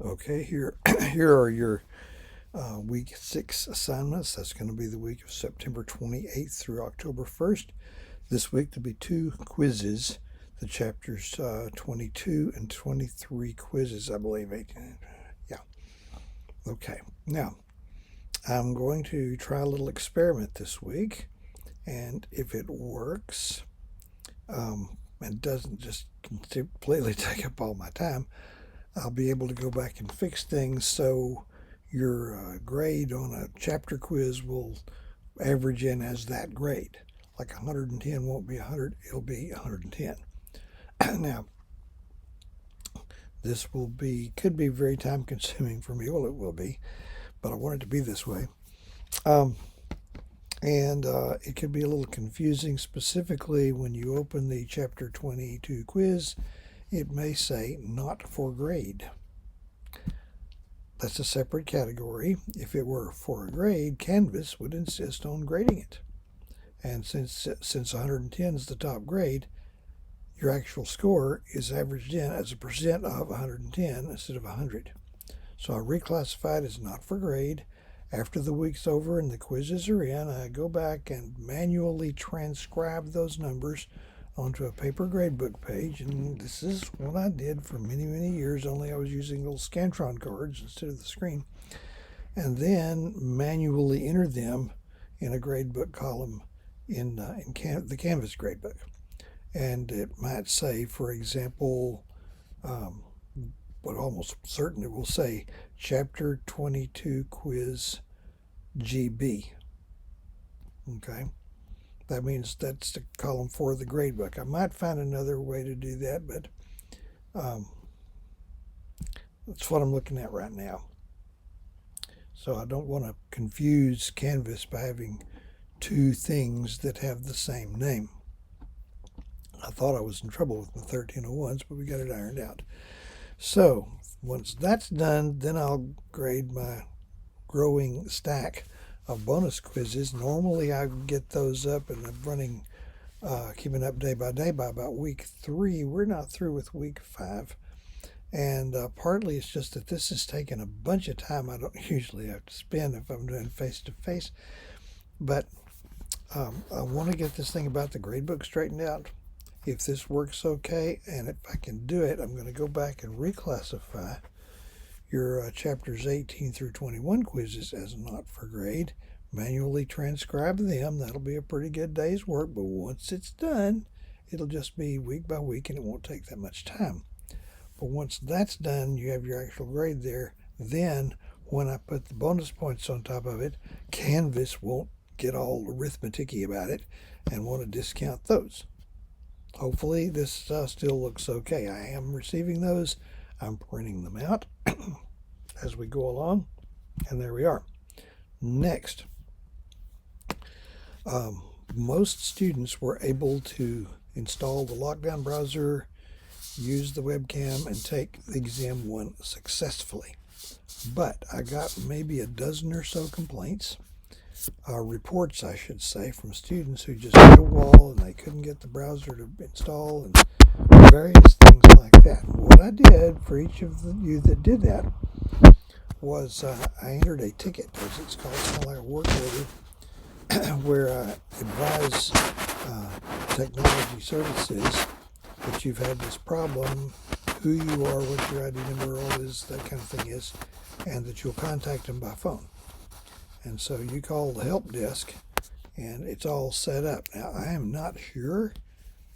Okay, here here are your week 6 assignments. That's going to be the week of September 28th through October 1st. This week there'll be two quizzes, the chapters 22 and 23 quizzes, I believe. Yeah, okay. Now, I'm going to try a little experiment this week, and if it works, and doesn't just completely take up all my time, I'll be able to go back and fix things so your grade on a chapter quiz will average in as that grade. Like 110 won't be 100, it'll be 110. Now, this could be very time consuming for me. Well, it will be, but I want it to be this way. Um, and it could be a little confusing, specifically when you open the chapter 22 quiz, it may say not for grade. That's a separate category. If it were for a grade, Canvas would insist on grading it. And since 110 is the top grade, your actual score is averaged in as a percent of 110 instead of 100. So I reclassify it as not for grade. After the week's over and the quizzes are in, I go back and manually transcribe those numbers onto a paper gradebook page, and this is what I did for many, many years, only I was using little Scantron cards instead of the screen, and then manually enter them in a gradebook column in the Canvas gradebook. And it might say, for example, but almost certain it will say Chapter 22 Quiz GB. Okay? That means that's the column for the gradebook. I might find another way to do that, but that's what I'm looking at right now. So I don't want to confuse Canvas by having two things that have the same name. I thought I was in trouble with my 1301s, but we got it ironed out. So once that's done, then I'll grade my growing stack of bonus quizzes. Normally I get those up and I'm running, keeping up day by day by about week 3. We're not through with week 5. And partly it's just that this has taken a bunch of time I don't usually have to spend if I'm doing face to face. But I want to get this thing about the gradebook straightened out. If this works okay, and if I can do it, I'm going to go back and reclassify your chapters 18 through 21 quizzes as not for grade. Manually transcribe them. That'll be a pretty good day's work, but once it's done, it'll just be week by week and it won't take that much time. But once that's done, you have your actual grade there. Then, when I put the bonus points on top of it, Canvas won't get all arithmetic-y about it and want to discount those. Hopefully, this still looks okay. I am receiving those. I'm printing them out as we go along. And there we are. Next, most students were able to install the Lockdown browser, use the webcam, and take the exam 1 successfully. But I got maybe a dozen or so complaints, reports I should say, from students who just hit a wall and they couldn't get the browser to install and various things like that. What I did for each of you that did that was I entered a ticket, as it's called, it's kind of like a work order, where I advise technology services that you've had this problem, who you are, what your ID number, all this, that kind of thing is, and that you'll contact them by phone. And so you call the help desk, and it's all set up. Now, I am not sure,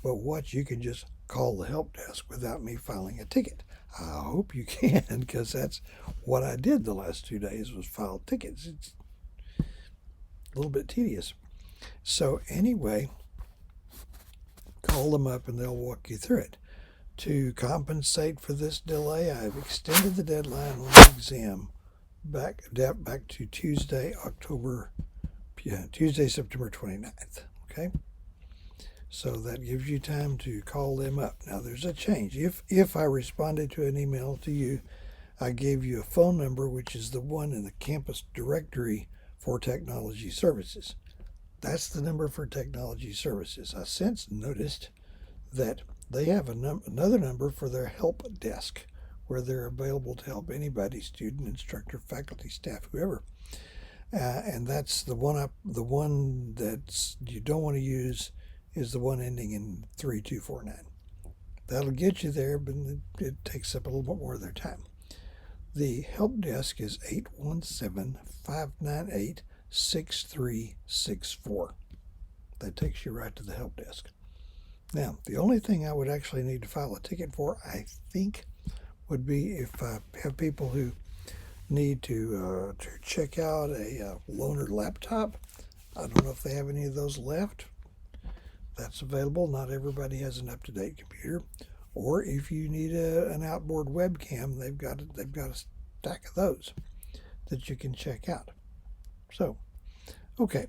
but what you can just call the help desk without me filing a ticket. I hope you can, because that's what I did the last 2 days was file tickets. It's a little bit tedious. So anyway, call them up and they'll walk you through it. To compensate for this delay, I've extended the deadline on the exam back to Tuesday, September 29th. Okay? So that gives you time to call them up. Now there's a change. If I responded to an email to you, I gave you a phone number, which is the one in the campus directory for technology services. That's the number for technology services. I since noticed that they have another number for their help desk, where they're available to help anybody, student, instructor, faculty, staff, whoever. And that's the one that you don't want to use is the one ending in 3249. That'll get you there, but it takes up a little bit more of their time. The help desk is 817-598-6364. That takes you right to the help desk. Now, the only thing I would actually need to file a ticket for, I think, would be if I have people who need to check out a loaner laptop. I don't know if they have any of those left. That's available. Not everybody has an up-to-date computer. Or if you need an outboard webcam, they've got a stack of those that you can check out. So, okay,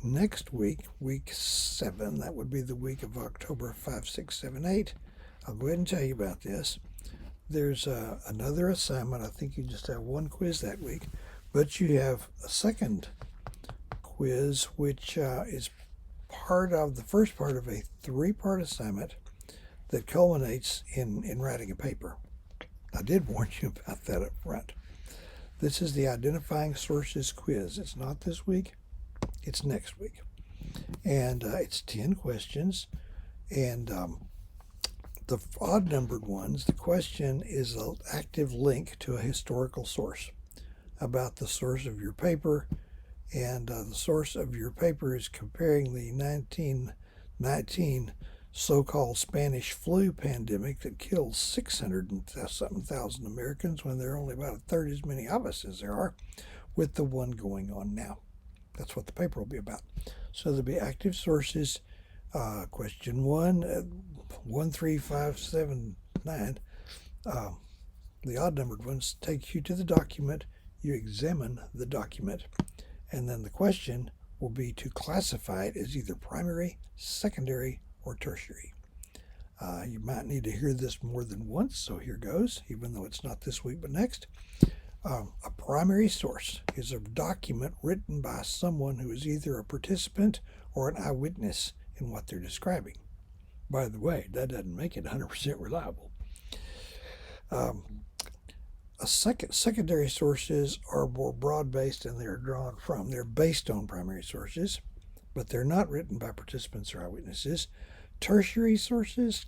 next week, week 7, that would be the week of October 5, 6, 7, 8. I'll go ahead and tell you about this. There's another assignment. I think you just have one quiz that week, but you have a second quiz, which is part of the first part of a 3-part assignment that culminates in writing a paper. I did warn you about that up front. This is the Identifying Sources quiz. It's not this week. It's next week. And it's 10 questions. And the odd-numbered ones, the question is an active link to a historical source about the source of your paper. And the source of your paper is comparing the 1919 so-called Spanish flu pandemic that killed 600-something thousand Americans when there are only about a third as many of us as there are, with the one going on now. That's what the paper will be about. So there'll be active sources. Question 1, 13579. The odd-numbered ones take you to the document. You examine the document, and then the question will be to classify it as either primary, secondary, or tertiary. You might need to hear this more than once, so here goes, even though it's not this week but next. A primary source is a document written by someone who is either a participant or an eyewitness in what they're describing. By the way, that doesn't make it 100% reliable. Secondary sources are more broad-based and they're drawn from. They're based on primary sources, but they're not written by participants or eyewitnesses. Tertiary sources,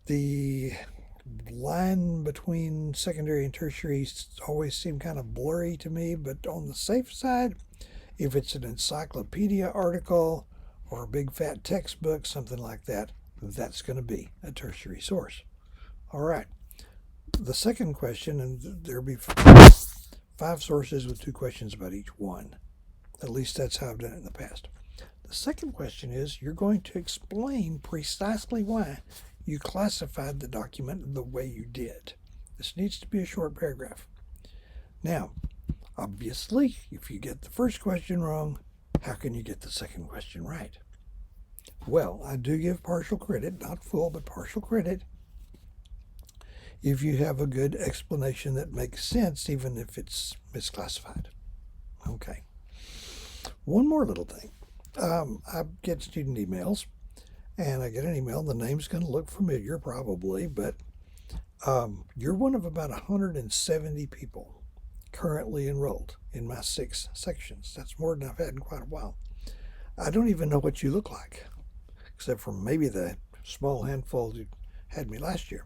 the line between secondary and tertiary always seem kind of blurry to me, but on the safe side, if it's an encyclopedia article or a big fat textbook, something like that, that's going to be a tertiary source. All right. The second question, and there'll be 5 sources with 2 questions about each one. At least that's how I've done it in the past. The second question is you're going to explain precisely why you classified the document the way you did. This needs to be a short paragraph. Now, obviously, if you get the first question wrong, how can you get the second question right? Well, I do give partial credit, not full, but partial credit, if you have a good explanation that makes sense, even if it's misclassified. Okay. One more little thing. I get student emails, and I get an email. The name's going to look familiar, probably, but you're one of about 170 people currently enrolled in my 6 sections. That's more than I've had in quite a while. I don't even know what you look like, except for maybe the small handful who had me last year.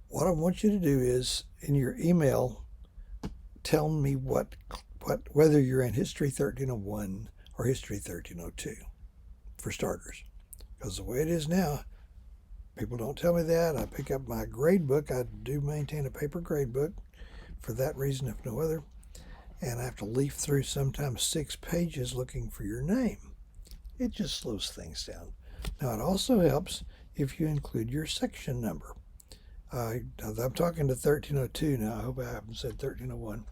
What I want you to do is, in your email, tell me whether you're in History 1301 or History 1302, for starters. Because the way it is now, people don't tell me that. I pick up my grade book. I do maintain a paper grade book for that reason, if no other. And I have to leaf through sometimes 6 pages looking for your name. It just slows things down. Now, it also helps if you include your section number. I'm talking to 1302 now. I hope I haven't said 1301.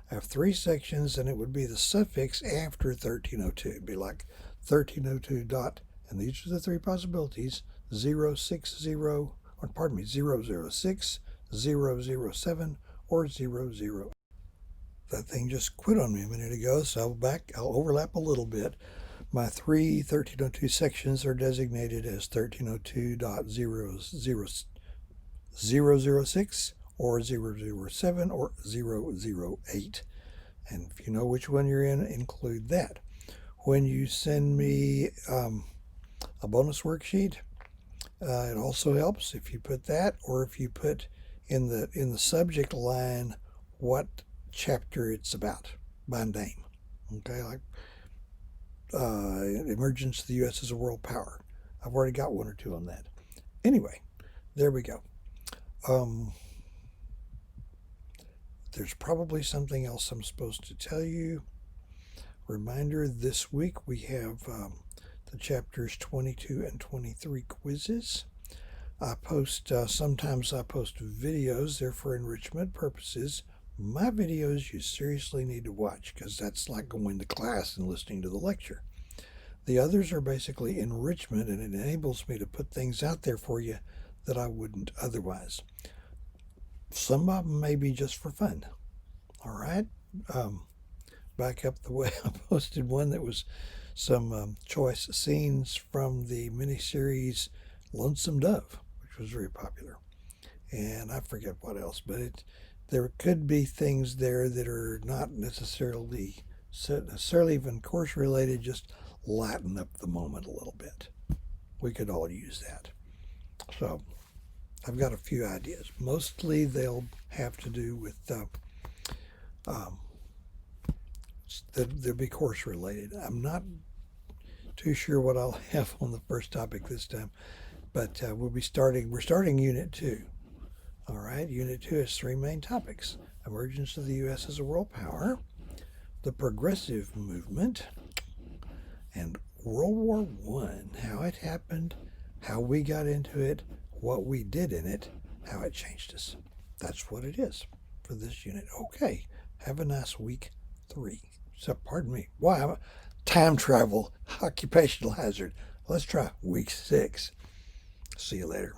I have 3 sections, and it would be the suffix after 1302. It'd be like 1302 dot, and these are the 3 possibilities, 060, or pardon me, 006, 007, or 00. That thing just quit on me a minute ago, so I'll overlap a little bit. My three 1302 sections are designated as 1302.006 or 007 or 008. And if you know which one you're in, include that. When you send me a bonus worksheet, it also helps if you put that, or if you put in the subject line what chapter it's about by name. Okay, like emergence of the U.S. as a world power. I've already got one or two on that. Anyway, there we go. There's probably something else I'm supposed to tell you. Reminder, this week we have the chapters 22 and 23 quizzes. Sometimes I post videos. They're for enrichment purposes. My videos you seriously need to watch, because that's like going to class and listening to the lecture. The others are basically enrichment, and it enables me to put things out there for you that I wouldn't otherwise. Some of them may be just for fun. All right. Back up the way, I posted one that was some choice scenes from the miniseries Lonesome Dove, which was very popular. And I forget what else, but there could be things there that are not necessarily even course related, just lighten up the moment a little bit. We could all use that. So I've got a few ideas. Mostly they'll have to do with they'll be course related. I'm not too sure what I'll have on the first topic this time, but we're starting Unit 2. All right, Unit 2 has three main topics: emergence of the U.S. as a world power, the progressive movement, and World War I, how it happened, how we got into it, what we did in it, how it changed us. That's what it is for this unit. Okay, have a nice week 3. So, pardon me. Why? Time travel, occupational hazard. Let's try week 6. See you later.